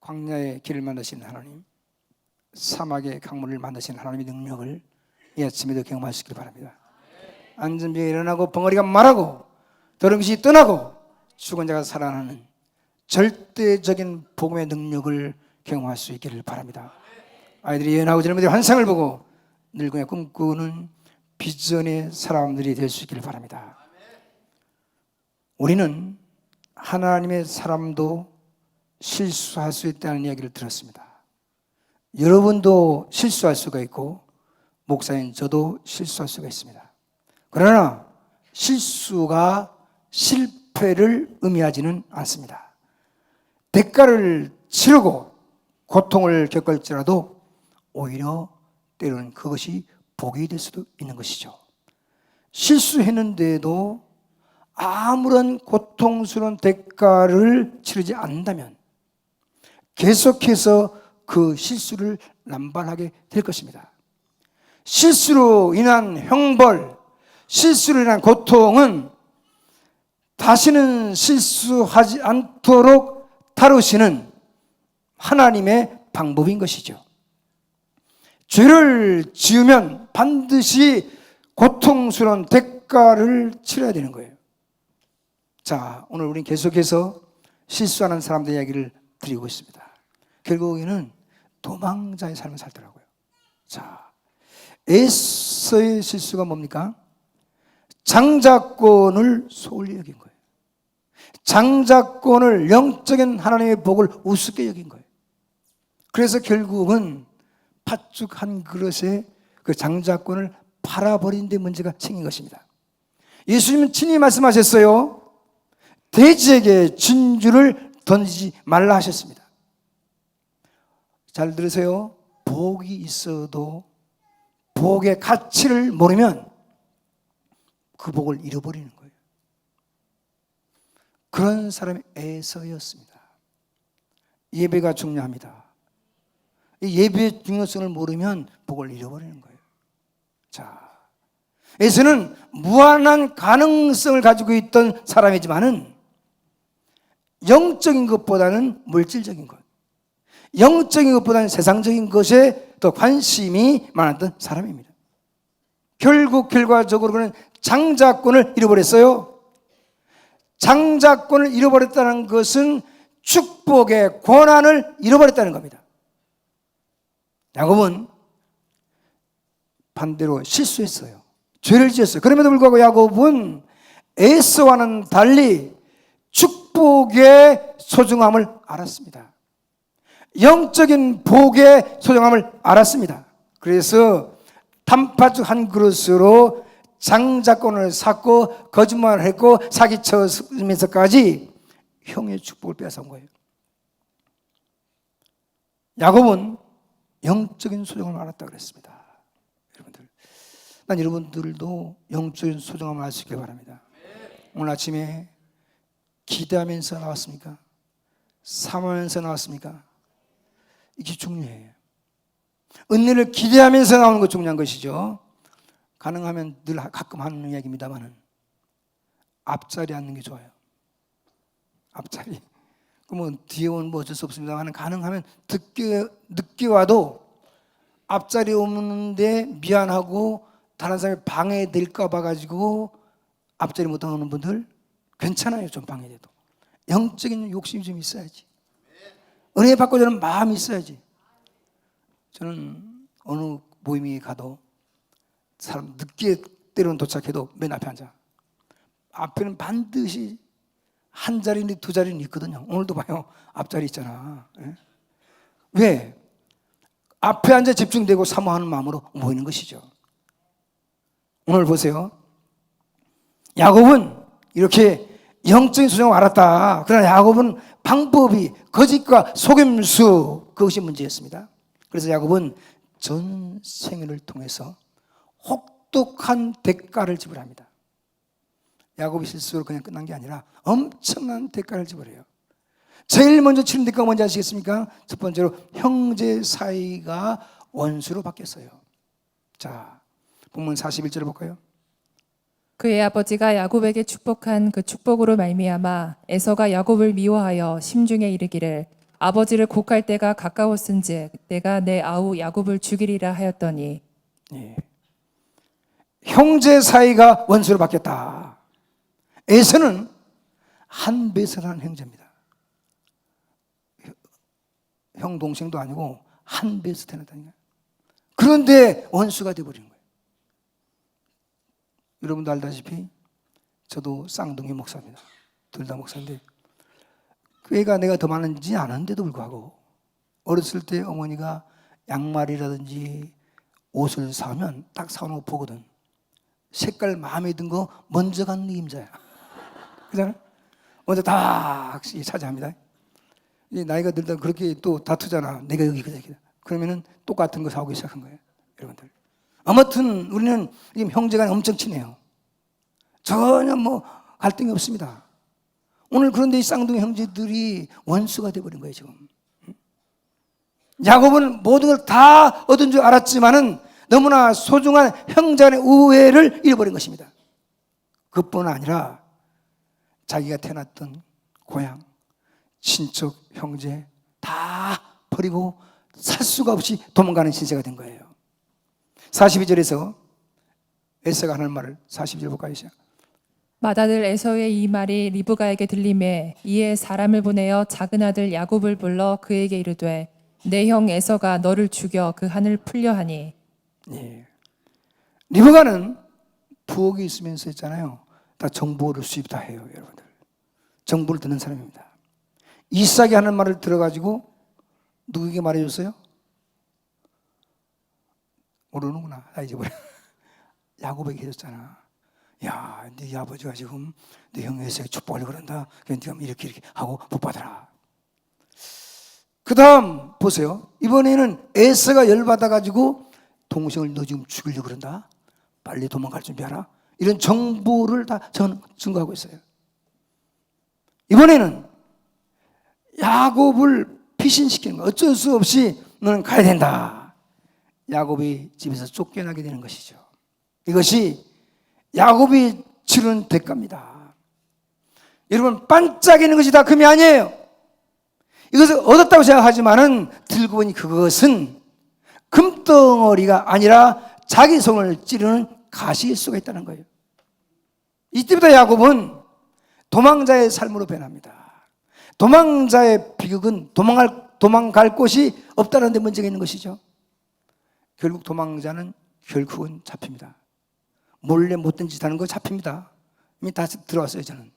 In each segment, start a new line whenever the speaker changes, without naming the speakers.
광야의 길을 만드신 하나님, 사막의 강물을 만드신 하나님의 능력을 이 아침에도 경험하시길 바랍니다. 안전병이 일어나고 벙어리가 말하고 더러운 것이 떠나고 죽은 자가 살아나는 절대적인 복음의 능력을 경험할 수 있기를 바랍니다. 아이들이 예언하고 젊은이들의 환상을 보고 늙은이가 꿈꾸는 비전의 사람들이 될 수 있기를 바랍니다. 우리는 하나님의 사람도 실수할 수 있다는 이야기를 들었습니다. 여러분도 실수할 수가 있고 목사인 저도 실수할 수가 있습니다. 그러나 실수가 실패를 의미하지는 않습니다. 대가를 치르고 고통을 겪을지라도 오히려 때로는 그것이 복이 될 수도 있는 것이죠. 실수했는데도 아무런 고통스러운 대가를 치르지 않는다면 계속해서 그 실수를 남발하게 될 것입니다. 실수로 인한 형벌, 실수로 인한 고통은 다시는 실수하지 않도록 다루시는 하나님의 방법인 것이죠. 죄를 지으면 반드시 고통스러운 대가를 치러야 되는 거예요. 자, 오늘 우리는 계속해서 실수하는 사람들 이야기를 드리고 있습니다. 결국에는 도망자의 삶을 살더라고요. 자, 에서의 실수가 뭡니까? 장자권을 소홀히 여긴 거예요. 장자권을, 영적인 하나님의 복을 우습게 여긴 거예요. 그래서 결국은 팥죽 한 그릇에 그 장자권을 팔아버린 데 문제가 생긴 것입니다. 예수님은 친히 말씀하셨어요. 돼지에게 진주를 던지지 말라 하셨습니다. 잘 들으세요. 복이 있어도 복의 가치를 모르면 그 복을 잃어버리는 거예요. 그런 사람이 에서였습니다. 예배가 중요합니다. 이 예배의 중요성을 모르면 복을 잃어버리는 거예요. 자, 에서는 무한한 가능성을 가지고 있던 사람이지만은 영적인 것보다는 물질적인 것, 영적인 것보다는 세상적인 것에 더 관심이 많았던 사람입니다. 결국 결과적으로 그는 장자권을 잃어버렸어요. 장자권을 잃어버렸다는 것은 축복의 권한을 잃어버렸다는 겁니다. 야곱은 반대로 실수했어요. 죄를 지었어요. 그럼에도 불구하고 야곱은 에서와는 달리 축복의 소중함을 알았습니다. 영적인 복의 소중함을 알았습니다. 그래서 단팥죽 한 그릇으로 장자권을 샀고 거짓말을 했고 사기쳐면서까지 형의 축복을 빼앗은 거예요. 야곱은 영적인 소중함을 알았다고 그랬습니다. 여러분들, 난 여러분들도 영적인 소중함을 알 수 있길 바랍니다. 오늘 아침에 기대하면서 나왔습니까? 사모하면서 나왔습니까? 이게 중요해요. 은혜를 기대하면서 나오는 것 중요한 것이죠. 가능하면 늘 가끔 하는 이야기입니다만은 앞자리 앉는 게 좋아요. 앞자리. 그러면 뒤에 오면 뭐 어쩔 수 없습니다만 가능하면 늦게 와도 앞자리 오는데 미안하고 다른 사람이 방해될까 봐가지고 앞자리 못 오는 분들 괜찮아요. 좀 방해돼도. 영적인 욕심이 좀 있어야지. 은혜 받고자 하는 마음이 있어야지. 저는 어느 모임에 가도 사람 늦게 때로는 도착해도 맨 앞에 앉아. 앞에는 반드시 한 자리는 두 자리는 있거든요. 오늘도 봐요. 앞자리 있잖아. 왜? 앞에 앉아 집중되고 사모하는 마음으로 모이는 것이죠. 오늘 보세요. 야곱은 이렇게 영적인 소중함을 알았다. 그러나 야곱은 방법이 거짓과 속임수, 그것이 문제였습니다. 그래서 야곱은 전 생애를 통해서 혹독한 대가를 지불합니다. 야곱의 실수로 그냥 끝난 게 아니라 엄청난 대가를 지불해요. 제일 먼저 치른 대가가 뭔지 아시겠습니까? 첫 번째로 형제 사이가 원수로 바뀌었어요. 자, 본문 41절을 볼까요?
그의 아버지가 야곱에게 축복한 그 축복으로 말미암아 에서가 야곱을 미워하여 심중에 이르기를 아버지를 곡할 때가 가까웠은즉 내가 내 아우 야곱을 죽이리라 하였더니
예. 형제 사이가 원수로 바뀌었다. 에서는 한베스라는 형제입니다. 형 동생도 아니고 한베스 태어났다니까. 그런데 원수가 되어버리는 거예요. 여러분도 알다시피 저도 쌍둥이 목사입니다. 둘 다 목사인데 애가 내가 더 많은지 아는데도 불구하고 어렸을 때 어머니가 양말이라든지 옷을 사면 딱 사놓고 보거든. 색깔 마음에 든 거 먼저 간 임자야. 그잖아? 먼저 다 차지합니다. 이제 나이가 들다 그렇게 또 다투잖아. 내가 여기 그다. 그러면은 똑같은 거 사오기 시작한 거예요. 여러분들. 아무튼 우리는 지금 형제가 엄청 친해요. 전혀 뭐 갈등이 없습니다. 오늘 그런데 이 쌍둥이 형제들이 원수가 되어버린 거예요, 지금. 야곱은 모든 걸 다 얻은 줄 알았지만은 너무나 소중한 형제간의 우애를 잃어버린 것입니다. 그뿐 아니라 자기가 태어났던 고향, 친척, 형제 다 버리고 살 수가 없이 도망가는 신세가 된 거예요. 42절에서 에서가 하는 말을 42절 볼까요?
맏아들 에서의 이 말이 리브가에게 들림에 이에 사람을 보내어 작은 아들 야곱을 불러 그에게 이르되 내 형 에서가 너를 죽여 그 한을 풀려 하니.
예. 리브가는 부엌에 있으면서 있잖아요. 다 정보를 수입 다 해요, 여러분들. 정보를 듣는 사람입니다. 이삭이 하는 말을 들어가지고 누구에게 말해줬어요? 모르는구나. 나 잊어버려. 야곱에게 해줬잖아. 야, 네 아버지가 지금 네 형 에서에게 축복을 그런다. 네가 이렇게 하고 복 받아라. 그 다음 보세요. 이번에는 에서가 열받아가지고 동생을 너 지금 죽이려고 그런다. 빨리 도망갈 준비하라. 이런 정보를 다 증거하고 있어요. 이번에는 야곱을 피신시키는 거야. 어쩔 수 없이 너는 가야 된다. 야곱이 집에서 쫓겨나게 되는 것이죠. 이것이 야곱이 치른 대가입니다. 여러분, 반짝이는 것이 다 금이 아니에요. 이것을 얻었다고 생각하지만은 들고 보니 그것은 금덩어리가 아니라 자기 손을 찌르는 가시일 수가 있다는 거예요. 이때부터 야곱은 도망자의 삶으로 변합니다. 도망자의 비극은 도망갈 곳이 없다는 데 문제가 있는 것이죠. 결국 도망자는 결국은 잡힙니다. 몰래 못된 짓 하는 거 잡힙니다. 이미 다 들어왔어요, 저는.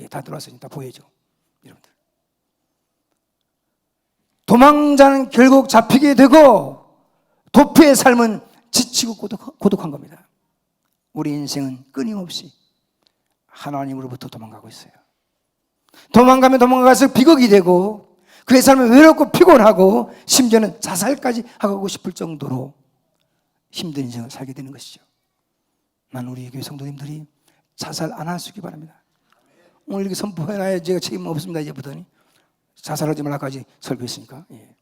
다 들어왔어요. 다 보여죠. 여러분들. 도망자는 결국 잡히게 되고 도피의 삶은 지치고 고독한 겁니다. 우리 인생은 끊임없이 하나님으로부터 도망가고 있어요. 도망가면 도망가서 비극이 되고 그의 삶은 외롭고 피곤하고 심지어는 자살까지 하고 싶을 정도로 힘든 인생을 살게 되는 것이죠. 난 우리 교회 성도님들이 자살 안 할 수 있기 바랍니다. 오늘 이렇게 선포해놔야 제가 책임 없습니다. 이제부터는 자살하지 말라까지 설교했으니까. 예.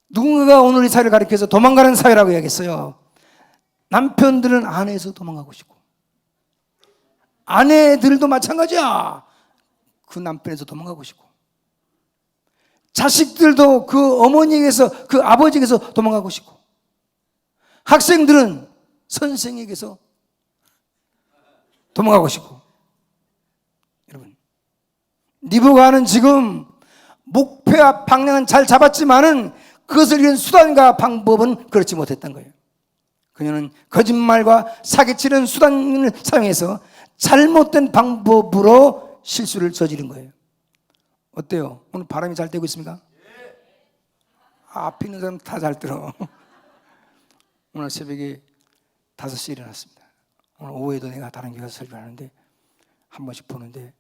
누군가가 오늘 이 사회를 가리켜서 도망가는 사회라고 이야기했어요. 남편들은 아내에서 도망가고 싶고 아내들도 마찬가지야. 그 남편에서 도망가고 싶고 자식들도 그 어머니에게서 그 아버지에게서 도망가고 싶고 학생들은 선생에게서 도망가고 싶고. 여러분, 리브가는 지금 목표와 방향은 잘 잡았지만은 그것을 이룬 수단과 방법은 그렇지 못했던 거예요. 그녀는 거짓말과 사기치는 수단을 사용해서 잘못된 방법으로 실수를 저지른 거예요. 어때요? 오늘 바람이 잘 되고 있습니까? 앞에 있는 사람 다 잘 들어. 오늘 새벽에 5시에 일어났습니다. 오늘 오후에도 내가 다른 교회 가서 설교하는데 한 번씩 보는데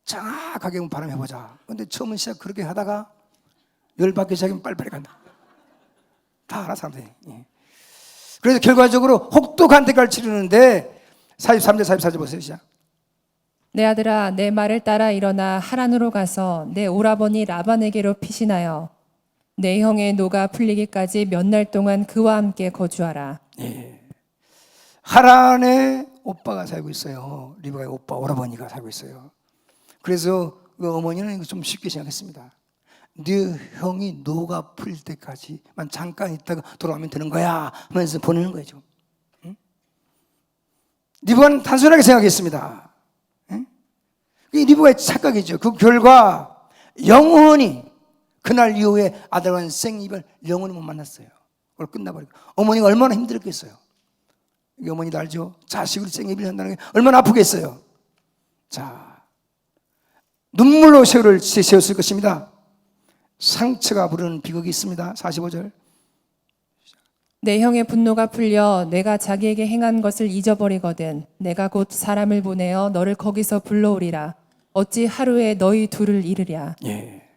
정확하게 바람 해보자. 근데 처음은 시작 그렇게 하다가 열받기 시작하면 빨리빨리 간다. 다 알아 사람들이. 예. 그래서 결과적으로 혹독한 대가를 치르는데 43절 44절 보세요. 시작.
내 아들아 내 말을 따라 일어나 하란으로 가서 내 오라버니 라반에게로 피신하여 내 형의 노가 풀리기까지 몇 날 동안 그와 함께 거주하라.
예. 하란에 오빠가 살고 있어요. 리브가의 오빠 오라버니가 살고 있어요. 그래서 그 어머니는 이거 좀 쉽게 생각했습니다. 네 형이 노가 풀릴 때까지만 잠깐 있다가 돌아오면 되는 거야 하면서 보내는 거죠. 응? 리브가는 단순하게 생각했습니다. 응? 이 리브가의 착각이죠. 그 결과 영원히 그날 이후에 아들과는 생이별 영원히 못 만났어요. 그걸 끝나버리고. 어머니가 얼마나 힘들었겠어요. 이 어머니도 알죠? 자식을 생이별 한다는 게 얼마나 아프겠어요. 자, 눈물로 세월을 세웠을 것입니다. 상처가 부르는 비극이 있습니다. 45절.
내 형의 분노가 풀려 내가 자기에게 행한 것을 잊어버리거든 내가 곧 사람을 보내어 너를 거기서 불러오리라. 어찌 하루에 너희 둘을 이르랴.
예.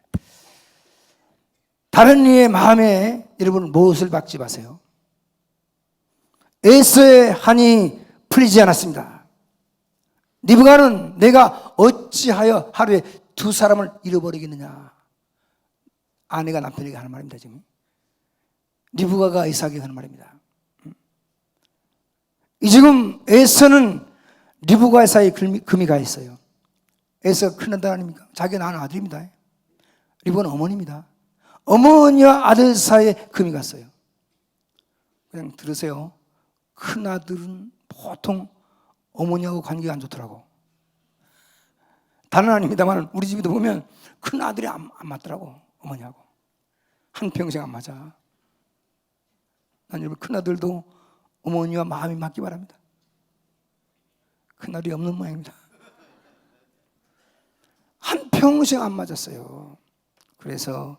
다른 이의 마음에 여러분 무엇을 박지 마세요. 에서의 한이 풀리지 않았습니다. 리브가는 내가 어찌하여 하루에 두 사람을 잃어버리겠느냐. 아내가 남편에게 하는 말입니다. 지금 리브가가 이삭에게 하는 말입니다. 이 지금 에서는 리브가의 사이에 금이 가 있어요. 에서가 큰 아들 아닙니까? 자기가 낳은 아들입니다. 리브가는 어머니입니다. 어머니와 아들 사이에 금이 갔어요. 그냥 들으세요. 큰 아들은 보통 어머니하고 관계가 안 좋더라고. 다는 아닙니다만 우리 집에도 보면 큰 아들이 안 맞더라고. 어머니하고 한평생 안 맞아. 난 여러분 큰 아들도 어머니와 마음이 맞기 바랍니다. 큰 아들이 없는 모양입니다. 한평생 안 맞았어요. 그래서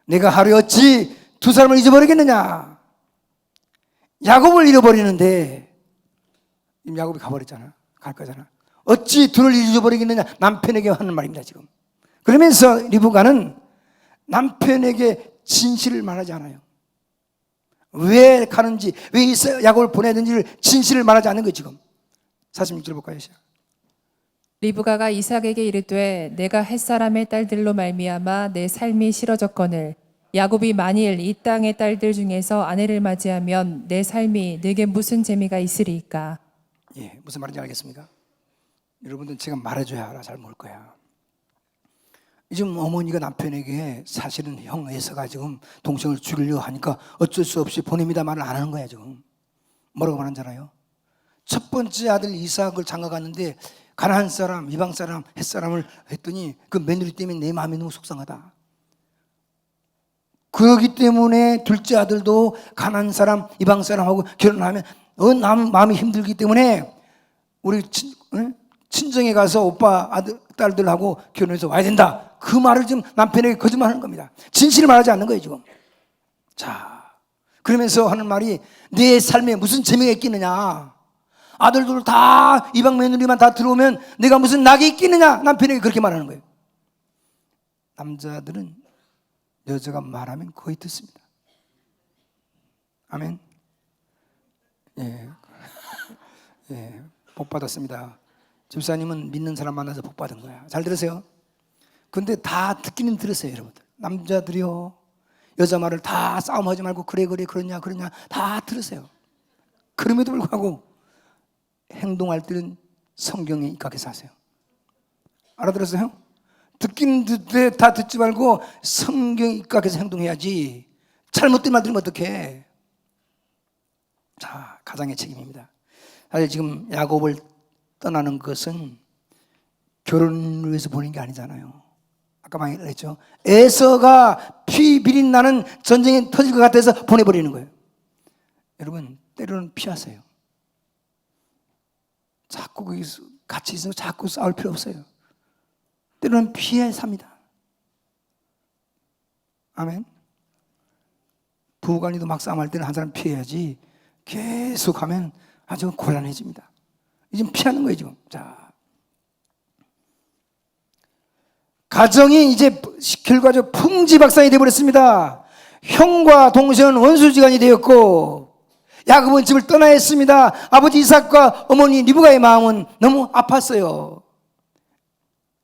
내가 하루에 어찌 두 사람을 잊어버리겠느냐. 야곱을 잃어버리는데 야곱이 가버렸잖아. 갈 거잖아. 어찌 둘을 잊어버리겠느냐. 남편에게 하는 말입니다. 지금. 그러면서 리브가는 남편에게 진실을 말하지 않아요. 왜 가는지, 왜 야곱을 보내야 되는지를 진실을 말하지 않는 거예요. 지금 46절 볼까요?
리브가가 이삭에게 이르되 내가 햇사람의 딸들로 말미암아 내 삶이 싫어졌거늘 야곱이 만일 이 땅의 딸들 중에서 아내를 맞이하면 내 삶이 내게 무슨 재미가 있으리이까.
예, 무슨 말인지 알겠습니까? 여러분들 제가 말해줘야 알아 잘 모를 거야. 지금 어머니가 남편에게 사실은 형 에서가 지금 동생을 죽이려고 하니까 어쩔 수 없이 보냅니다만을 안 하는 거야. 지금 뭐라고 말하는 줄 알아요? 첫 번째 아들 이삭을 장가 갔는데 가나안 사람, 이방 사람, 헷 사람을 했더니 그 며느리 때문에 내 마음이 너무 속상하다. 그렇기 때문에 둘째 아들도 가나안 사람, 이방 사람하고 결혼하면 마음이 힘들기 때문에 우리 친정에 가서 오빠 아들, 딸들하고 결혼해서 와야 된다. 그 말을 지금 남편에게 거짓말하는 겁니다. 진실을 말하지 않는 거예요 지금. 자, 그러면서 하는 말이 내 삶에 무슨 재미가 있겠느냐. 아들들 다 이방 며느리만 다 들어오면 내가 무슨 낙이 있겠느냐. 남편에게 그렇게 말하는 거예요. 남자들은 여자가 말하면 거의 듣습니다. 아멘. 예, 예, 복 받았습니다. 집사님은 믿는 사람 만나서 복 받은 거야. 잘 들으세요. 근데 다 듣기는 들으세요, 여러분들. 남자들이요, 여자 말을 다 싸움하지 말고 그래 그러냐 다 들으세요. 그럼에도 불구하고 행동할 때는 성경에 입각해서 하세요. 알아들었어요? 듣기는 듣되 다 듣지 말고 성경에 입각해서 행동해야지. 잘못된 말 들으면 어떡해. 자, 가장의 책임입니다. 사실 지금 야곱을 떠나는 것은 결혼을 위해서 보낸 게 아니잖아요. 아까 말했죠. 에서가 피 비린 나는 전쟁이 터질 것 같아서 보내버리는 거예요. 여러분, 때로는 피하세요. 자꾸 거기서 같이 있으면 자꾸 싸울 필요 없어요. 때로는 피해 삽니다. 아멘. 부부간에도 막 싸움할 때는 한 사람 피해야지 계속 하면 아주 곤란해집니다. 지금 피하는 거예요 지금. 자, 가정이 이제 결과적으로 풍지박산이 되어버렸습니다. 형과 동생은 원수지간이 되었고 야곱은 집을 떠나야 했습니다. 아버지 이삭과 어머니 리브가의 마음은 너무 아팠어요.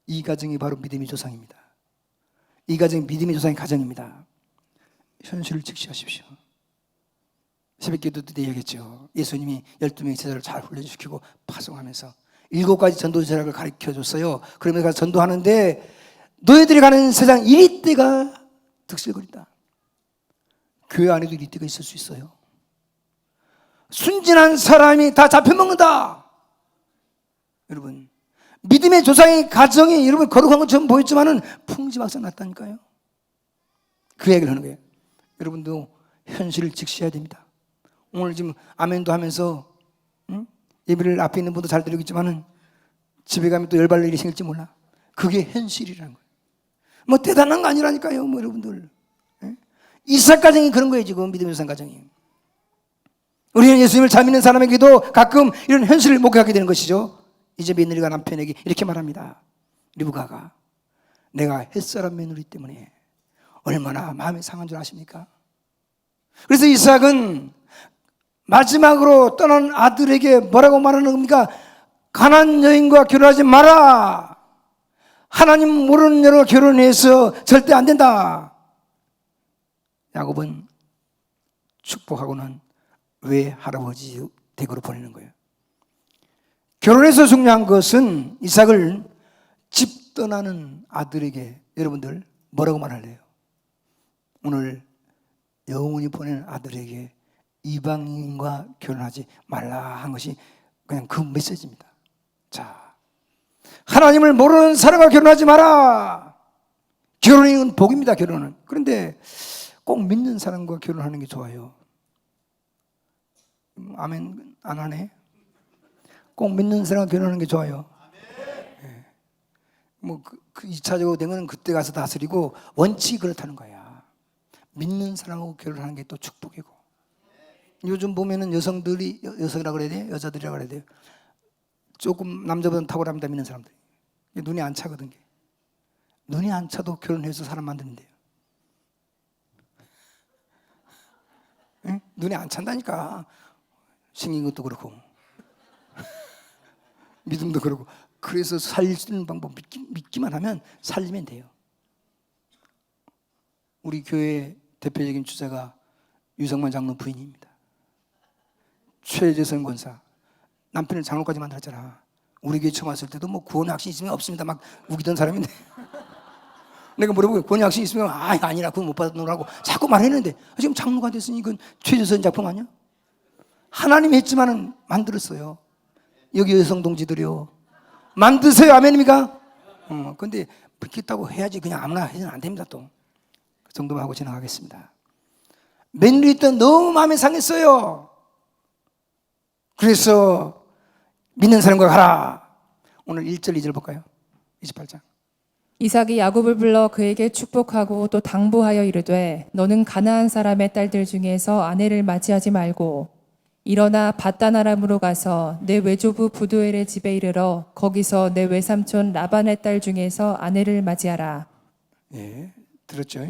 이 가정이 바로 믿음의 조상입니다. 이 가정이 믿음의 조상의 가정입니다. 현실을 직시하십시오. 새벽기도 때 얘기했죠. 예수님이 12명의 제자를 잘 훈련시키고 파송하면서 7가지 전도 전략을 가르쳐줬어요. 그러면서 전도하는데 너희들이 가는 세상 이리 때가 득실거린다. 교회 안에도 이리 때가 있을 수 있어요. 순진한 사람이 다 잡혀먹는다. 여러분, 믿음의 조상의 가정이 여러분 거룩한 것처럼 보였지만은 풍지박산 났다니까요. 그 얘기를 하는 거예요. 여러분도 현실을 직시해야 됩니다. 오늘 지금 아멘도 하면서 예배를 앞에 있는 분도 잘 들리겠지만은 집에 가면 또 열받을 일이 생길지 몰라. 그게 현실이라는 거예요. 뭐 대단한 거 아니라니까요, 뭐 여러분들. 이삭 가정이 그런 거예요, 지금 믿음의 조상 가정이. 우리는 예수님을 잘 믿는 사람에게도 가끔 이런 현실을 목격하게 되는 것이죠. 이제 며느리가 남편에게 이렇게 말합니다. 리브가가 내가 햇사람 며느리 때문에 얼마나 마음이 상한 줄 아십니까? 그래서 이삭은 마지막으로 떠난 아들에게 뭐라고 말하는 겁니까? 가난 여인과 결혼하지 마라. 하나님 모르는 여로 결혼해서 절대 안 된다. 야곱은 축복하고는 외할아버지 댁으로 보내는 거예요. 결혼해서 중요한 것은 이삭을 집 떠나는 아들에게 여러분들 뭐라고 말할래요? 오늘 영원히 보내는 아들에게 이방인과 결혼하지 말라 한 것이 그냥 그 메시지입니다. 자, 하나님을 모르는 사람과 결혼하지 마라. 결혼은 복입니다. 결혼은. 그런데 꼭 믿는 사람과 결혼하는 게 좋아요. 아멘 안 하네. 꼭 믿는 사람과 결혼하는 게 좋아요. 네. 뭐 그 2차적으로 된 거는 그때 가서 다스리고 원칙이 그렇다는 거야. 믿는 사람하고 결혼하는 게 또 축복이고. 요즘 보면은 여성들이 여성이라 그래야 돼요? 여자들이라 그래야 돼요? 조금 남자보다 탁월합니다. 믿는 사람들. 눈이 안 차거든. 눈이 안 차도 결혼해서 사람 만드는데요. 응? 눈이 안 찬다니까. 생긴 것도 그렇고 믿음도 그렇고. 그래서 살릴 수 있는 방법 믿기만 하면 살리면 돼요. 우리 교회 대표적인 주자가 유성만 장로 부인입니다. 최재선 권사 남편을 장로까지 만들었잖아. 우리 교회 처음 왔을 때도 뭐 구원의 확신이 있으면 없습니다 막 우기던 사람인데 내가 물어보고 구원의 확신이 있으면 아니라 그건 못 받았노라고 자꾸 말했는데 지금 장로가 됐으니 이건 최재선 작품 아니야? 하나님이 했지만은 만들었어요. 여기 여성 동지들이요, 만드세요. 아멘입니까? 근데 믿겠다고 해야지 그냥 아무나 해서는 안 됩니다. 또 그 정도만 하고 지나가겠습니다. 며느리 있던 너무 마음이 상했어요. 그래서 믿는 사람과 가라. 오늘 1절 2절 볼까요? 28장.
이삭이 야곱을 불러 그에게 축복하고 또 당부하여 이르되 너는 가나안 사람의 딸들 중에서 아내를 맞이하지 말고 일어나 밧단 아람으로 가서 내 외조부 부두엘의 집에 이르러 거기서 내 외삼촌 라반의 딸 중에서 아내를 맞이하라.
예, 들었죠?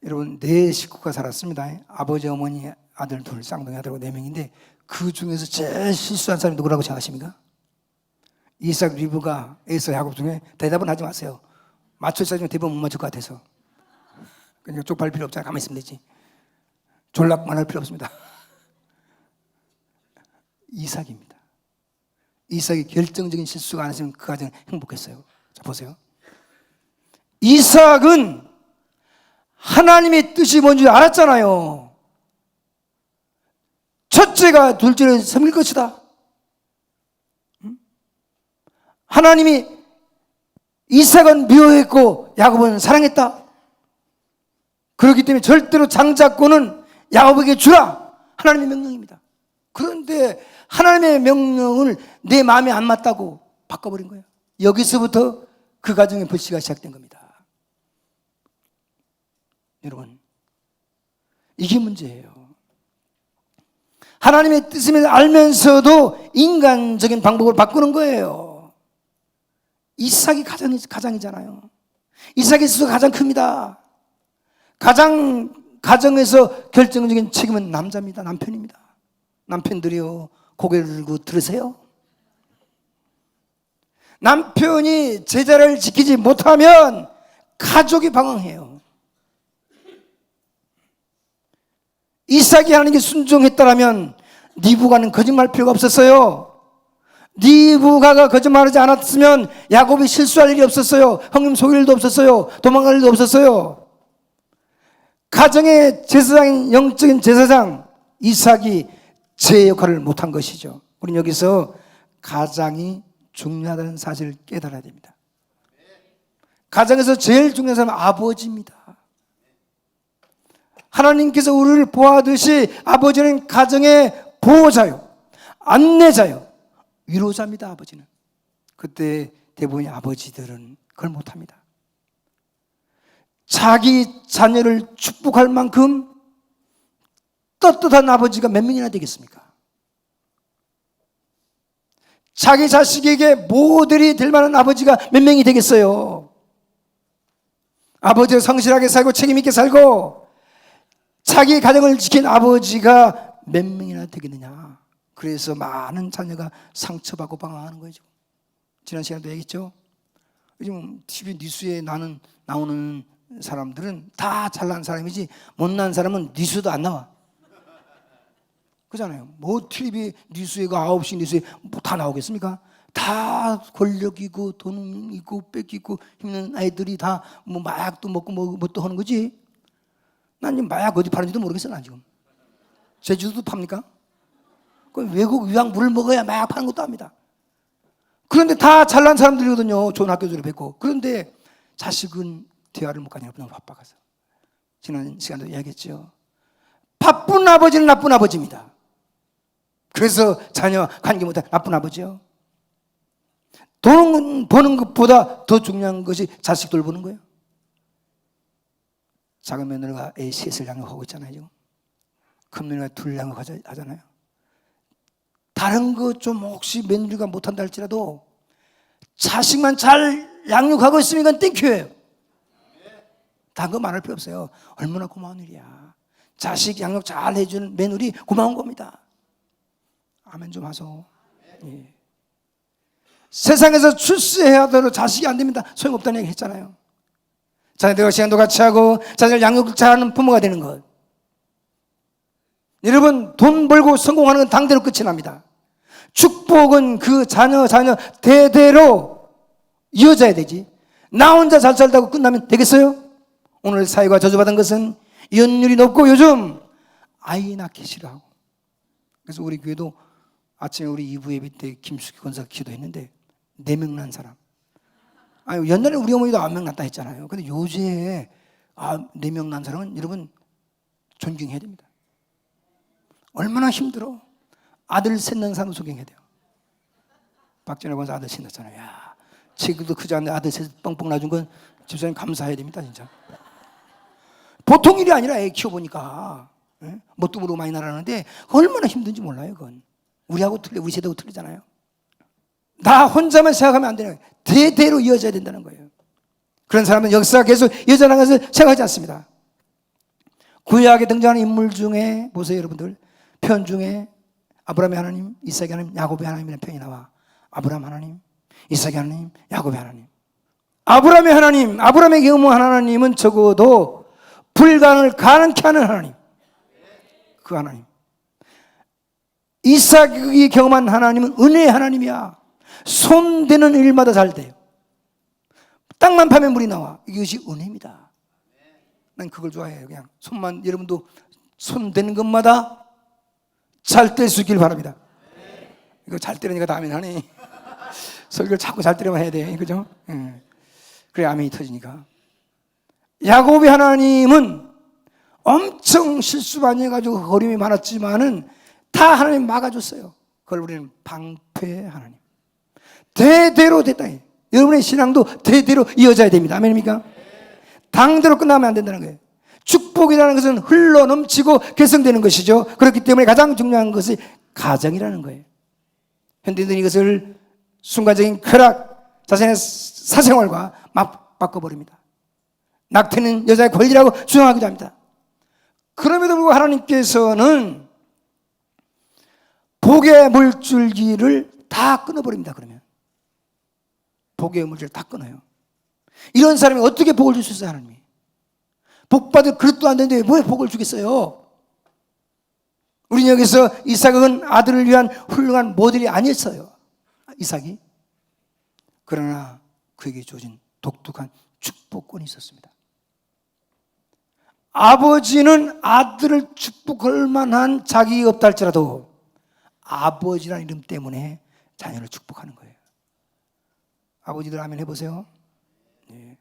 여러분, 네 식구가 살았습니다. 아버지, 어머니, 아들 둘, 쌍둥이 아들하고 4명인데 그 중에서 제일 실수한 사람이 누구라고 생각하십니까? 이삭, 리브가, 에서, 야곱 중에 대답은 하지 마세요. 맞출 사람은 대부분 못 맞출 것 같아서. 그러니까 쪽팔 필요 없잖아. 가만히 있으면 되지. 졸락만 할 필요 없습니다. 이삭입니다. 이삭이 결정적인 실수가 안 했으면 그 가정은 행복했어요. 자, 보세요. 이삭은 하나님의 뜻이 뭔지 알았잖아요. 첫째가 둘째를 섬길 것이다. 하나님이 이삭은 미워했고 야곱은 사랑했다. 그렇기 때문에 절대로 장자권은 야곱에게 주라. 하나님의 명령입니다. 그런데 하나님의 명령을 내 마음에 안 맞다고 바꿔버린 거예요. 여기서부터 그 가정의 불씨가 시작된 겁니다. 여러분, 이게 문제예요. 하나님의 뜻을 알면서도 인간적인 방법을 바꾸는 거예요. 이삭이 가장이잖아요. 이삭의 수가 가장 큽니다. 가정에서 결정적인 책임은 남자입니다. 남편입니다. 남편들이요, 고개를 들고 들으세요. 남편이 제자를 지키지 못하면 가족이 방황해요. 이삭이 하나님께 순종했다라면 리브가는 거짓말 필요가 없었어요. 리브가가 거짓말하지 않았으면 야곱이 실수할 일이 없었어요. 형님 속일 일도 없었어요. 도망갈 일도 없었어요. 가정의 제사장인 영적인 제사장 이삭이 제 역할을 못한 것이죠. 우리는 여기서 가장이 중요하다는 사실을 깨달아야 됩니다. 가정에서 제일 중요한 사람은 아버지입니다. 하나님께서 우리를 보아하듯이 아버지는 가정의 보호자요, 안내자요, 위로자입니다. 아버지는. 그때 대부분의 아버지들은 그걸 못합니다. 자기 자녀를 축복할 만큼 떳떳한 아버지가 몇 명이나 되겠습니까? 자기 자식에게 모델이 될 만한 아버지가 몇 명이 되겠어요? 아버지가 성실하게 살고 책임있게 살고 자기 가정을 지킨 아버지가 몇 명이나 되겠느냐. 그래서 많은 자녀가 상처받고 방황하는 거죠. 지난 시간에도 얘기했죠. 요즘 TV 뉴스에 나오는 사람들은 다 잘난 사람이지 못난 사람은 뉴스도 안 나와. 그잖아요. 뭐 TV 뉴스에 9시 뉴스에 뭐 다 나오겠습니까? 다 권력이고 돈 있고 뺏기고 힘든 아이들이 다 뭐 마약도 먹고 뭐 또 하는 거지. 난 지금 마약 어디 파는지도 모르겠어. 난 지금 제주도도 팝니까? 그 외국 유학 물을 먹어야 마약 파는 것도 합니다. 그런데 다 잘난 사람들이거든요. 좋은 학교 졸업했고. 그런데 자식은 대화를 못 가니까 너무 바빠가서. 지난 시간도 이야기했죠. 바쁜 아버지는 나쁜 아버지입니다. 그래서 자녀 관계 못한 나쁜 아버지요. 돈 버는 것보다 더 중요한 것이 자식 돌보는 거예요. 작은 며느리가 애 셋을 양육하고 있잖아요. 지금. 큰 며느리가 둘 양육하잖아요. 다른 거 좀 혹시 며느리가 못한다 할지라도 자식만 잘 양육하고 있으면 이건 땡큐예요. 다른 거 말할 필요 없어요. 얼마나 고마운 일이야. 자식 양육 잘 해주는 며느리 고마운 겁니다. 아멘 좀 하소. 예. 세상에서 출세해야 되도 자식이 안 됩니다. 소용없다는 얘기 했잖아요. 자녀들과 시간도 같이 하고 자녀를 양육 잘하는 부모가 되는 것. 여러분 돈 벌고 성공하는 건 당대로 끝이 납니다. 축복은 그 자녀 대대로 이어져야 되지. 나 혼자 잘 살다고 끝나면 되겠어요? 오늘 사회가 저주받은 것은 이혼율이 높고 요즘 아이 낳기 싫어하고. 그래서 우리 교회도 아침에 우리 2부 예배 때 김숙희 권사가 기도했는데 4명 낳은 사람. 아니 옛날에 우리 어머니도 9명 낳다 했잖아요. 근데 요새 4명 낳은 사람은 여러분 존경해야 됩니다. 얼마나 힘들어. 아들 셋 낳은 사람도 존경해야 돼요. 박진호 권사 아들 셋 낳았잖아요. 야, 체구도 크지 않은데 아들 셋 뻥뻥 낳아준 건 집사님 감사해야 됩니다. 진짜. 보통 일이 아니라 애 키워보니까 뭣도 모르고 많이 날아가는데 얼마나 힘든지 몰라요. 그건 우리하고 틀려. 우리 세대하고 틀리잖아요. 나 혼자만 생각하면 안 되는 거예요. 대대로 이어져야 된다는 거예요. 그런 사람은 역사가 계속 이어져나가는 것을 생각하지 않습니다. 구약에 등장하는 인물 중에 보세요. 여러분들 편 중에 아브라함의 하나님, 이삭의 하나님, 야곱의 하나님이라는 편이 나와. 아브라함 하나님, 이삭의 하나님, 야곱의 하나님. 아브라함의 하나님, 아브라함의 경험한 하나님은 적어도 불가능을 가능케 하는 하나님. 그 하나님. 이삭이 경험한 하나님은 은혜의 하나님이야. 손대는 일마다 잘 돼요. 땅만 파면 물이 나와. 이것이 은혜입니다. 난 그걸 좋아해요. 그냥 손만, 여러분도 손대는 것마다 잘 뗄 수 있길 바랍니다. 이거 잘 때리니까 다 아멘 하네. 설교를 자꾸 잘 때려만 해야 돼. 그죠? 그래 아멘이 터지니까. 야곱의 하나님은 엄청 실수 많이 해가지고 어려움이 많았지만은 다 하나님 막아줬어요. 그걸 우리는 방패 하나님. 대대로 됐다. 여러분의 신앙도 대대로 이어져야 됩니다. 아멘입니까? 당대로 끝나면 안 된다는 거예요. 축복이라는 것은 흘러 넘치고 개성되는 것이죠. 그렇기 때문에 가장 중요한 것이 가정이라는 거예요. 현대인들은 이것을 순간적인 쾌락, 자신의 사생활과 바꿔버립니다. 낙태는 여자의 권리라고 주장하기도 합니다. 그럼에도 불구하고 하나님께서는 복의 물줄기를 다 끊어버립니다. 그러면 복의 물줄기를 다 끊어요. 이런 사람이 어떻게 복을 줄 수 있어요? 하나님이 복받을 그릇도 안 되는데 왜 복을 주겠어요? 우리는 여기서 이삭은 아들을 위한 훌륭한 모델이 아니었어요. 이삭이. 그러나 그에게 주어진 독특한 축복권이 있었습니다. 아버지는 아들을 축복할 만한 자격이 없다 할지라도 아버지라는 이름 때문에 자녀를 축복하는 거예요. 아버지들 아멘 해보세요. 네.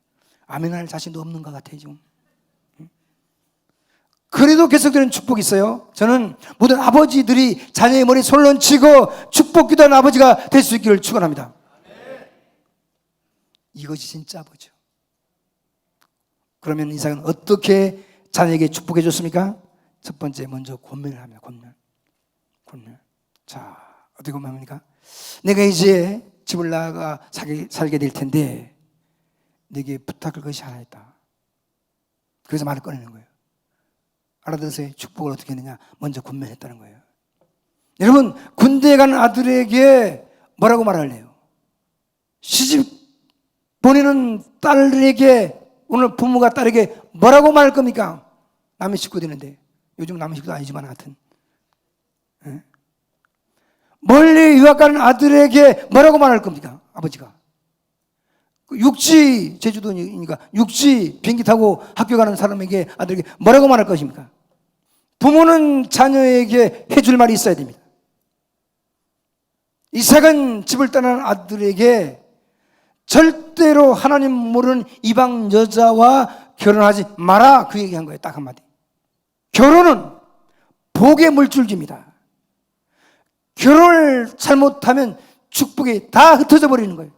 아멘 할 자신도 없는 것 같아요 지금. 그래도 계속되는 축복이 있어요. 저는 모든 아버지들이 자녀의 머리에 손을 얹히고 축복 기도하는 아버지가 될 수 있기를 축원합니다. 이것이 진짜 아버지요. 그러면 이삭은 어떻게 자녀에게 축복해 줬습니까? 첫 번째 먼저 권면을 합니다. 권면. 자, 어떻게 권면합니까? 내가 이제 집을 나가 살게 될 텐데 내게 부탁할 것이 하나 있다. 그래서 말을 꺼내는 거예요. 알아들으세요. 축복을 어떻게 했느냐? 먼저 권면했다는 거예요. 여러분, 군대에 가는 아들에게 뭐라고 말할래요? 시집 보내는 딸에게, 오늘 부모가 딸에게 뭐라고 말할 겁니까? 남의 식구 되는데, 요즘 남의 식구도 아니지만 하여튼, 멀리 유학 가는 아들에게 뭐라고 말할 겁니까? 아버지가. 육지, 제주도니까 육지 비행기 타고 학교 가는 사람에게, 아들에게 뭐라고 말할 것입니까? 부모는 자녀에게 해줄 말이 있어야 됩니다. 이삭은 집을 떠나는 아들에게 절대로 하나님 모르는 이방 여자와 결혼하지 마라, 그 얘기한 거예요. 딱 한마디. 결혼은 복의 물줄기입니다. 결혼을 잘못하면 축복이 다 흩어져 버리는 거예요.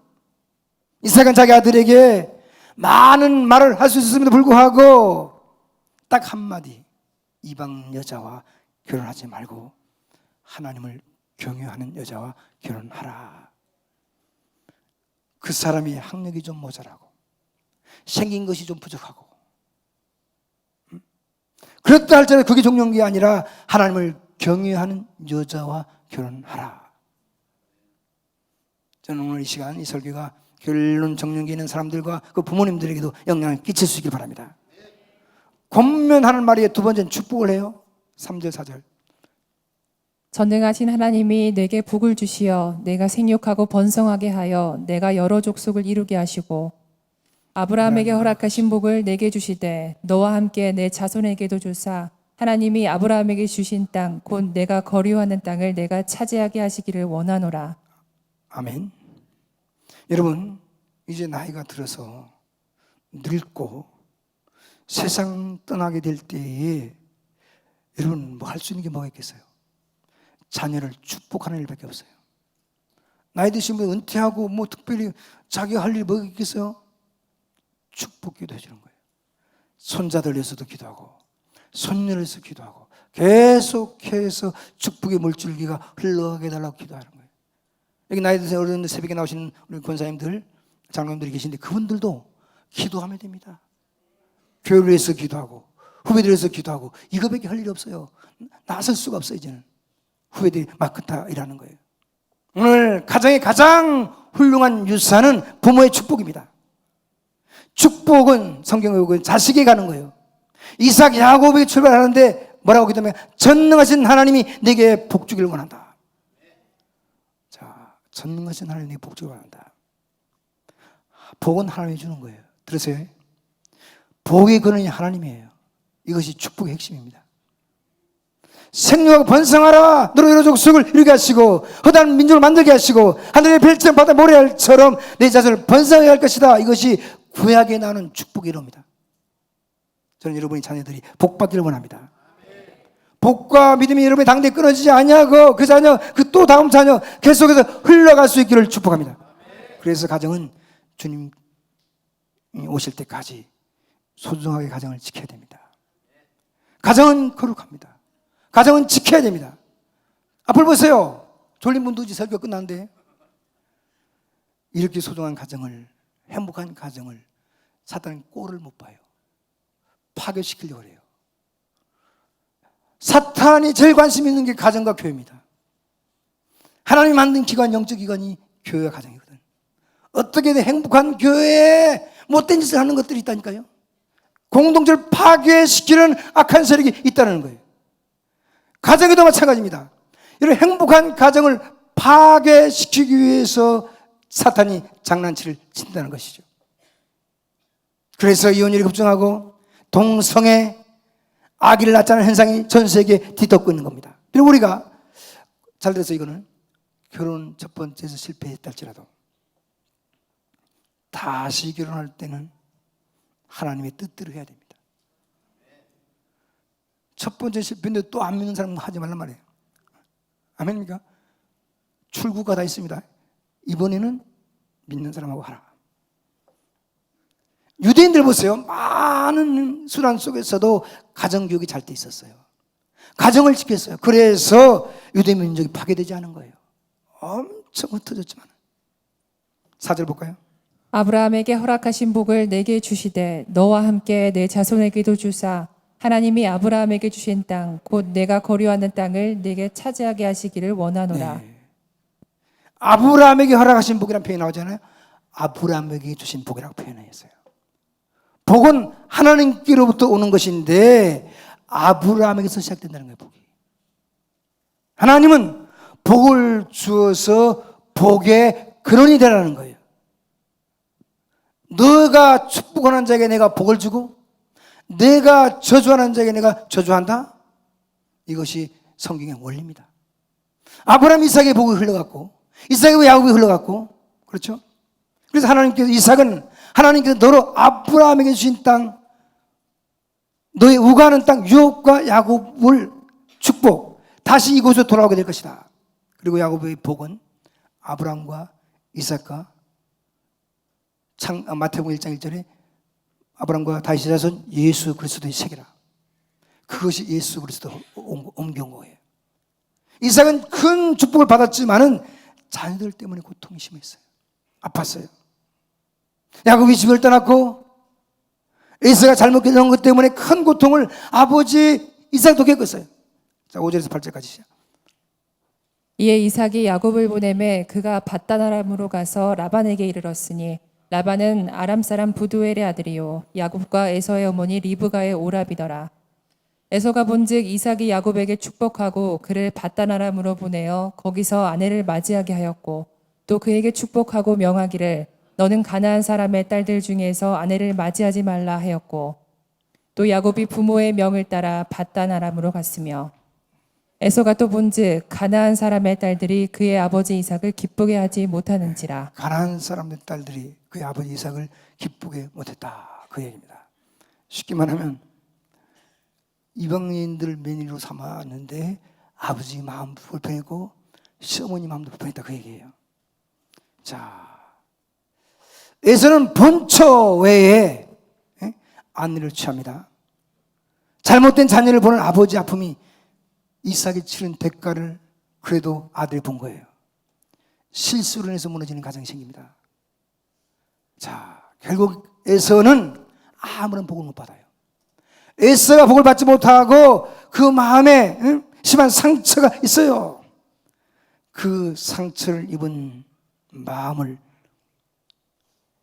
이삭은 자기 아들에게 많은 말을 할 수 있었음에도 불구하고 딱 한마디, 이방 여자와 결혼하지 말고 하나님을 경외하는 여자와 결혼하라. 그 사람이 학력이 좀 모자라고 생긴 것이 좀 부족하고 그렇다 할지라도 그게 중요한 게 아니라 하나님을 경외하는 여자와 결혼하라. 저는 오늘 이 시간 이 설교가 결론 정령기 있는 사람들과 그 부모님들에게도 영향을 끼칠 수 있길 바랍니다. 권면하는 말이 두 번째는 축복을 해요. 3절 4절.
전능하신 하나님이 내게 복을 주시어 내가 생육하고 번성하게 하여 내가 여러 족속을 이루게 하시고 아브라함에게 허락하신 복을 내게 주시되 너와 함께 내 자손에게도 주사 하나님이 아브라함에게 주신 땅 곧 내가 거류하는 땅을 내가 차지하게 하시기를 원하노라.
아멘. 여러분, 이제 나이가 들어서 늙고 세상 떠나게 될 때에 여러분 뭐 할 수 있는 게 뭐가 있겠어요? 자녀를 축복하는 일밖에 없어요. 나이 드신 분 은퇴하고 뭐 특별히 자기가 할 일이 뭐가 있겠어요? 축복 기도 해주는 거예요. 손자들 위해서도 기도하고 손녀를 위해서 기도하고 계속해서 축복의 물줄기가 흘러가게 해달라고 기도하는 거예요. 여기 나이 드신 어른들 새벽에 나오시는 우리 권사님들, 장로님들이 계신데 그분들도 기도하면 됩니다. 교회를 위해서 기도하고 후배들 위해서 기도하고 이거밖에 할 일이 없어요. 나설 수가 없어요. 이제는 후배들이 막그다 일하는 거예요. 오늘 가정의 가장 훌륭한 유산은 부모의 축복입니다. 축복은 성경에 보면 자식에게 가는 거예요. 이삭 야곱이 출발하는데 뭐라고 기도하면 전능하신 하나님이 내게 복 주기를 원한다. 자, 전능하신 하나님이 내게 복 주기를 원한다. 복은 하나님이 주는 거예요. 들으세요? 복의 근원이 하나님이에요. 이것이 축복의 핵심입니다. 생육하고 번성하라. 너로 여러 족속을 이루게 하시고 허다한 민족을 만들게 하시고 하늘의 별처럼 바다 모래알처럼 내 자손을 번성하게 할 것이다. 이것이 구약에 나오는 축복의 이름입니다. 저는 여러분의 자녀들이 복받기를 원합니다. 복과 믿음이 여러분의 당대에 끊어지지 않냐고 그 자녀, 그 또 다음 자녀 계속해서 흘러갈 수 있기를 축복합니다. 그래서 가정은 주님 오실 때까지 소중하게 가정을 지켜야 됩니다. 가정은 거룩합니다. 가정은 지켜야 됩니다. 앞을 보세요. 졸린 분도 이제 설교 끝났는데 이렇게 소중한 가정을, 행복한 가정을 사탄은 꼴을 못 봐요. 파괴시키려고 해요. 사탄이 제일 관심 있는 게 가정과 교회입니다. 하나님이 만든 기관, 영적 기관이 교회와 가정이거든. 어떻게든 행복한 교회에 못된 짓을 하는 것들이 있다니까요. 공동체를 파괴시키는 악한 세력이 있다는 거예요. 가정에도 마찬가지입니다. 이런 행복한 가정을 파괴시키기 위해서 사탄이 장난치를 친다는 것이죠. 그래서 이혼율이 급증하고 동성애 아기를 낳자는 현상이 전 세계에 뒤덮고 있는 겁니다. 그리고 우리가 잘 들어서 이거는 결혼 첫 번째에서 실패했다 할지라도 다시 결혼할 때는 하나님의 뜻대로 해야 됩니다. 첫 번째 실패인데 또 안 믿는 사람은 하지 말란 말이에요. 아멘입니까? 출구가 다 있습니다. 이번에는 믿는 사람하고 하라. 유대인들 보세요. 많은 수란 속에서도 가정교육이 잘 돼 있었어요. 가정을 지켰어요. 그래서 유대 민족이 파괴되지 않은 거예요. 엄청 흩어졌지만. 4절 볼까요?
아브라함에게 허락하신 복을 내게 주시되 너와 함께 내 자손에게도 주사 하나님이 아브라함에게 주신 땅 곧 내가 거류하는 땅을 내게 차지하게 하시기를 원하노라.
네. 아브라함에게 허락하신 복이라는 표현이 나오잖아요. 아브라함에게 주신 복이라고 표현했어요. 복은 하나님께로부터 오는 것인데 아브라함에게서 시작된다는 거예요. 복이. 하나님은 복을 주어서 복의 근원이 되라는 거예요. 너가 축복하는 자에게 내가 복을 주고 내가 저주하는 자에게 내가 저주한다. 이것이 성경의 원리입니다. 아브라함 이삭의 복이 흘러갔고 이삭의 야곱이 흘러갔고 그렇죠? 그래서 하나님께서 이삭은 하나님께서 너로 아브라함에게 주신 땅 너의 우가하는 땅 유업과 야곱을 축복 다시 이곳으로 돌아오게 될 것이다. 그리고 야곱의 복은 아브라함과 이삭과 마태복음 1장 1절에 아브라함과 다윗의 자손 예수 그리스도의 세계라. 그것이 예수 그리스도 옮겨온 거예요. 이삭은 큰 축복을 받았지만은 자녀들 때문에 고통이 심했어요. 아팠어요. 야곱이 집을 떠났고 에서가 잘못 결정한 것 때문에 큰 고통을 아버지 이삭도 겪었어요. 자, 5절에서 8절까지 시작.
이에 이삭이 야곱을 보내매 그가 밧단 아람으로 가서 라반에게 이르렀으니 라반은 아람 사람 부두엘의 아들이요 야곱과 에서의 어머니 리브가의 오라비더라. 에서가 본즉 이삭이 야곱에게 축복하고 그를 밧단 아람으로 보내어 거기서 아내를 맞이하게 하였고 또 그에게 축복하고 명하기를 너는 가나안 사람의 딸들 중에서 아내를 맞이하지 말라 하였고 또 야곱이 부모의 명을 따라 밧단 아람으로 갔으며 에서가 또 본즉 가나안 사람의 딸들이 그의 아버지 이삭을 기쁘게 하지 못하는지라.
가나안 사람의 딸들이 그의 아버지 이삭을 기쁘게 못했다. 그 얘기입니다. 쉽게 말하면 이방인들을 매니로 삼았는데 아버지 마음도 불편했고 시어머니 마음도 불편했다. 그 얘기예요. 자, 에서는 본처 외에 아내를 취합니다. 잘못된 자녀를 보는 아버지 아픔이 이삭이 치른 대가를 그래도 아들이 본 거예요. 실수로 인해서 무너지는 가정이 생깁니다. 자, 결국 에서는 아무런 복을 못 받아요. 에서가 복을 받지 못하고 그 마음에 심한 상처가 있어요. 그 상처를 입은 마음을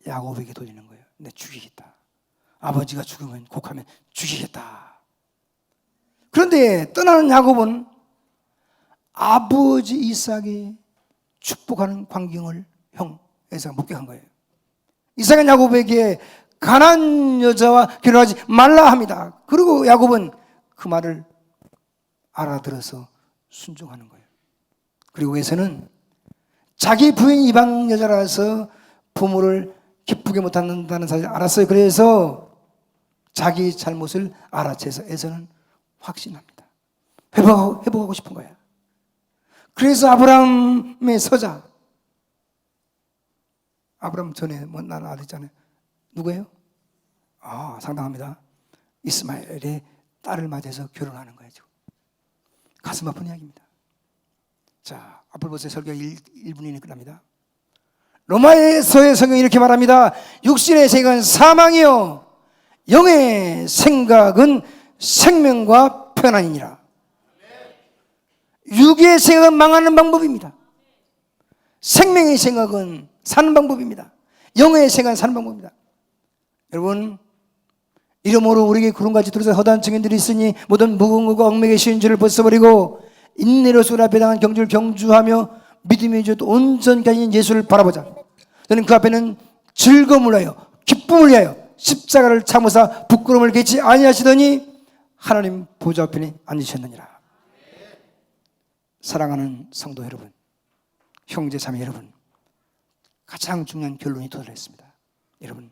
야곱에게 돌리는 거예요. 내 죽이겠다. 아버지가 죽으면 곡하면 죽이겠다. 그런데 떠나는 야곱은 아버지 이삭이 축복하는 광경을 형 에서가 목격한 거예요. 이삭은 야곱에게 가난한 여자와 결혼하지 말라 합니다. 그리고 야곱은 그 말을 알아들어서 순종하는 거예요. 그리고 에서는 자기 부인 이방 여자라서 부모를 기쁘게 못한다는 사실을 알았어요. 그래서 자기 잘못을 알아채서 에서는 확신합니다. 회복하고 싶은 거야. 그래서 아브라함의 서자, 아브라함 전에 낳은 아들 있잖아요. 누구예요? 상당합니다. 이스마엘의 딸을 맞아서 결혼하는 거예요. 지금. 가슴 아픈 이야기입니다. 자, 앞을 보세요. 설교가 1분 이내 끝납니다. 로마서의 성경이 이렇게 말합니다. 육신의 생각은 사망이요 영의 생각은 생명과 편안이니라. 육의 생각은 망하는 방법입니다. 생명의 생각은 사는 방법입니다. 영의 생각은 사는 방법입니다. 여러분, 이러므로 우리에게 구름같이 들어서 허다한 증인들이 있으니 모든 무궁무가 얽매게 쉬운 줄을 벗어버리고 인내로서 우리 앞에 당한 경주를 경주하며 믿음의 주 온전히 가진 예수를 바라보자. 너는 그 앞에는 즐거움을 위하여 기쁨을 위하여 십자가를 참으사 부끄러움을 개치 아니하시더니 하나님 보좌 앞에 앉으셨느니라. 사랑하는 성도 여러분, 형제 자매 여러분, 가장 중요한 결론이 도달했습니다. 여러분,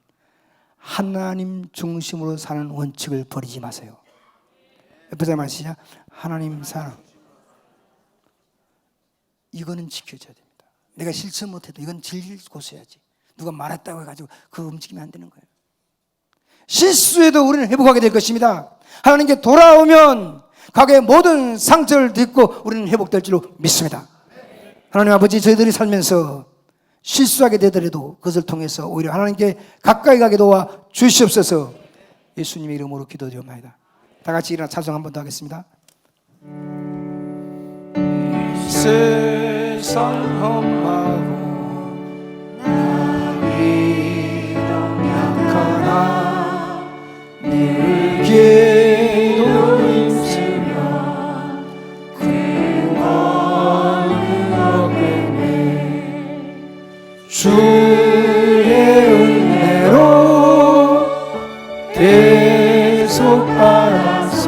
하나님 중심으로 사는 원칙을 버리지 마세요. 옆에 사람 하시자. 하나님 사랑. 이거는 지켜줘야 됩니다. 내가 실천 못해도 이건 즐기고 써야지. 누가 말했다고 해가지고 그거 움직이면 안 되는 거예요. 실수해도 우리는 회복하게 될 것입니다. 하나님께 돌아오면 과거의 모든 상처를 딛고 우리는 회복될 줄로 믿습니다. 하나님 아버지, 저희들이 살면서 실수하게 되더라도 그것을 통해서 오히려 하나님께 가까이 가게 도와 주시옵소서. 예수님의 이름으로 기도드리옵나이다. 다 같이 일어나 찬송 한 번 더 하겠습니다. 세상 험하고 약하나 늘 기도 힘쓰며 구원을 얻겠네. 주의 은혜로 대속받아서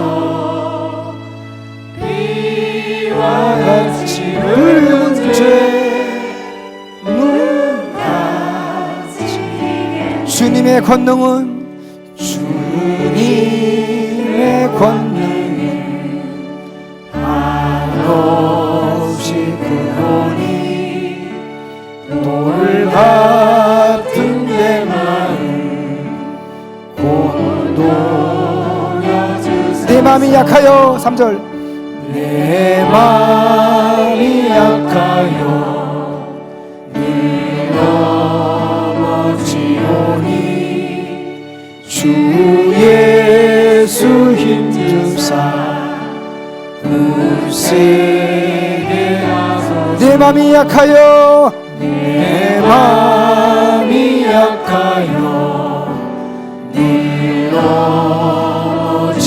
비와 같이 붉은 죄눈 같이 주님의 권능은 한없이 크오니 돌 같은 내 마음 고도여주세요. 내 마음이 약하여 3절 내 마음이 약하여 늘 넘어지오니 주 예수 힘주사 굳세게 하소서. 내 마음이 약하여 내 마음이 약하여 늘 넘어지오니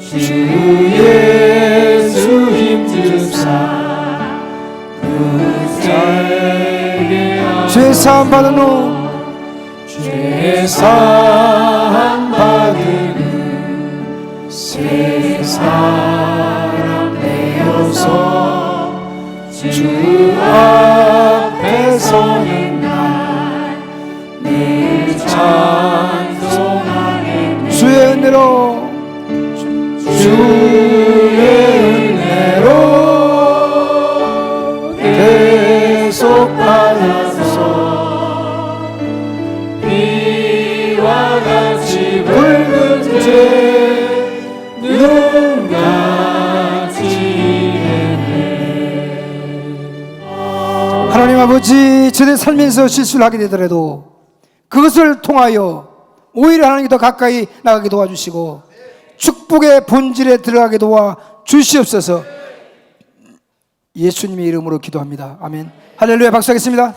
주 예수 힘주사 굳세게 하소서. 죄사함 받은 후 죄사함 받은 새 사람 되어서 주 앞에 서는 날늘 찬송하네. 주의 은혜로 대속받아서 비와 같이 붉은 죄 눈같이 하나님 아버지, 저들 살면서 실수를 하게 되더라도 그것을 통하여 오히려 하나님께 더 가까이 나가게 도와주시고 축복의 본질에 들어가게 도와 주시옵소서. 예수님의 이름으로 기도합니다. 아멘. 할렐루야. 박수하겠습니다.